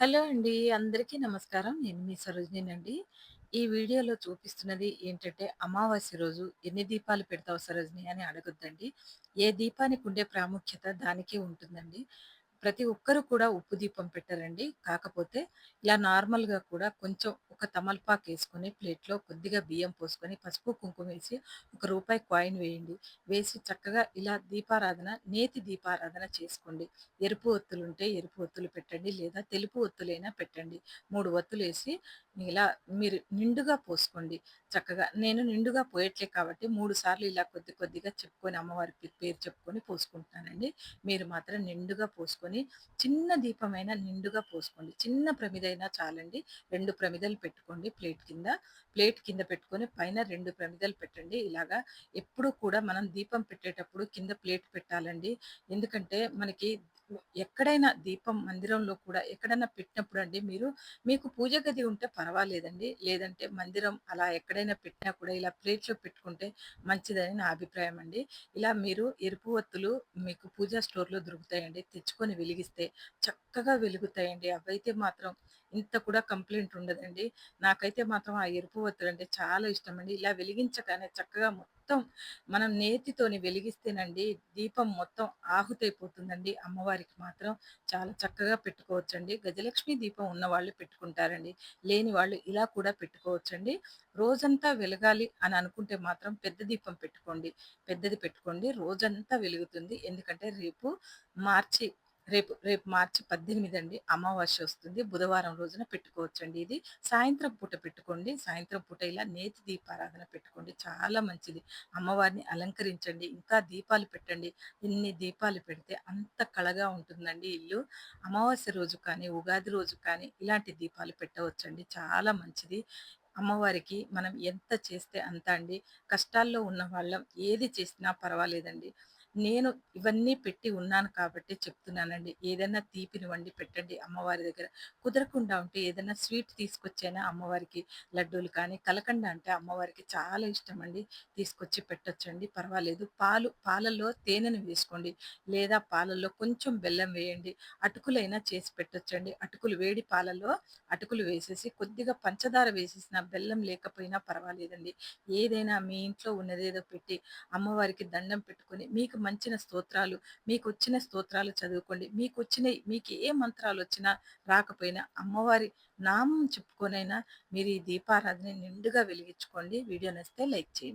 Hello అండి. అందరికీ నమస్కారం. నేను మీ సరోజినినండి. ఈ వీడియోలో చూపిస్తున్నది ఏంటంటే, అమావాస్య రోజు ఎన్ని దీపాలు పెడతావు సరోజిని అని అడగొద్దండి. ఏ దీపానికి ఉండే ప్రాముఖ్యత దానికే ఉంటుందండి. ప్రతి ఒక్కరు కూడా ఉప్పు దీపం పెట్టరండి. కాకపోతే ఇలా నార్మల్‌గా కూడా కొంచెం ఒక తమలపాకేసుకొని ప్లేట్‌లో కొద్దిగా బియ్యం పోసుకొని, పసుపు, కుంకుమ వేసి ఒక రూపాయి కాయిన్ వేయండి. వేసి చక్కగా ఇలా దీపారాధన, నేతి దీపారాధన చేసుకోండి. ఎరుపు ఒత్తులుంటే ఎరుపు ఒత్తులు పెట్టండి. లేదా తెలుపు ఒత్తులైనా పెట్టండి. 3 ఒత్తులేసి ఇలా మీరు నిండుగా పోసుకోండి. చక్కగా నేను నిండుగా పోయట్లే కాబట్టి 3 సార్లు ఇలా కొద్ది కొద్దిగా చెప్పుకొని అమ్మవారి పేరు చెప్పుకొని పోసుకుంటున్నానండి. మీరు మాత్రం నిండుగా పోసుకొని చిన్న దీపమైనా నిండుగా పోసుకోండి. చిన్న ప్రమిదైనా చాలండి. 2 ప్రమిదలు పెట్టుకోండి ప్లేట్ కింద. ప్లేట్ కింద పెట్టుకొని పైన 2 ప్రమిదలు పెట్టండి. ఇలాగా ఎప్పుడూ కూడా మనం దీపం పెట్టేటప్పుడు కింద ప్లేట్ పెట్టాలండి. ఎందుకంటే మనకి ఎక్కడైనా దీపం మందిరంలో కూడా ఎక్కడైనా పెట్టినప్పుడండి మీకు పూజ గది ఉంటే పర్వాలేదండి. లేదంటే మందిరం అలా ఎక్కడైనా పెట్టినా కూడా ఇలా ప్లేట్‌లో పెట్టుకుంటే మంచిదని నా అభిప్రాయం అండి. ఇలా మీరు ఎరుపు ఒత్తులు మీకు పూజా స్టోర్‌లో దొరుకుతాయండి. తెచ్చుకొని వెలిగిస్తే చక్కగా వెలుగుతాయండి. అవైతే మాత్రం ఇంత కూడా కంప్లెయింట్ ఉండదండి. నాకైతే మాత్రం ఆ ఎరుపు ఒత్తులంటే చాలా ఇష్టమండి. ఇలా వెలిగించగానే చక్కగా మొత్తం మనం నేతితోని వెలిగిస్తేనండి దీపం మొత్తం ఆహుతైపోతుందండి. అమ్మవారికి మాత్రం చాలా చక్కగా పెట్టుకోవచ్చండి. గజలక్ష్మి దీపం ఉన్నవాళ్ళు పెట్టుకుంటారండి. లేని వాళ్ళు ఇలా కూడా పెట్టుకోవచ్చండి. రోజంతా వెలగాలి అని అనుకుంటే మాత్రం పెద్ద దీపం పెట్టుకోండి. పెద్దది పెట్టుకోండి. రోజంతా వెలుగుతుంది. ఎందుకంటే మార్చి రేపు మార్చి 18 అండి. అమావాస్య వస్తుంది. బుధవారం రోజున పెట్టుకోవచ్చండి ఇది. సాయంత్రం పూట పెట్టుకోండి. సాయంత్రం పూట ఇలా నేతి దీపారాధన పెట్టుకోండి. చాలా మంచిది. అమ్మవారిని అలంకరించండి. ఇంకా దీపాలు పెట్టండి. ఎన్ని దీపాలు పెడితే అంత కళగా ఉంటుందండి ఇల్లు. అమావాస్య రోజు కానీ, ఉగాది రోజు కానీ ఇలాంటి దీపాలు పెట్టవచ్చండి. చాలా మంచిది. అమ్మవారికి మనం ఎంత చేస్తే అంత అండి. కష్టాల్లో ఉన్న వాళ్ళం ఏది చేసినా పర్వాలేదండి. నేను ఇవన్నీ పెట్టి ఉన్నాను కాబట్టి చెప్తున్నానండి. ఏదైనా తీపిని వండి పెట్టండి అమ్మవారి దగ్గర. కుదరకుండా ఉంటే ఏదైనా స్వీట్ తీసుకొచ్చైనా అమ్మవారికి లడ్డూలు కానీ, కలకండ అంటే అమ్మవారికి చాలా ఇష్టమండి. తీసుకొచ్చి పెట్టొచ్చండి. పర్వాలేదు. పాలల్లో తేనెను వేసుకోండి. లేదా పాలల్లో కొంచెం బెల్లం వేయండి. అటుకులైనా చేసి పెట్టొచ్చండి. వేడి పాలల్లో అటుకులు వేసేసి కొద్దిగా పంచదార వేసేసినా బెల్లం లేకపోయినా పర్వాలేదండి. ఏదైనా మీ ఇంట్లో ఉన్నదేదో పెట్టి అమ్మవారికి దండం పెట్టుకొని మీకొచ్చిన స్తోత్రాలు చదువుకోండి. మీకు ఏ మంత్రాలొచ్చినా రాకపోయినా అమ్మవారి నామం చెప్పుకొనైనా మీరు ఈ దీపారాధన నిండుగా వెలిగించుకోండి. వీడియో నచ్చితే లైక్ చేయండి.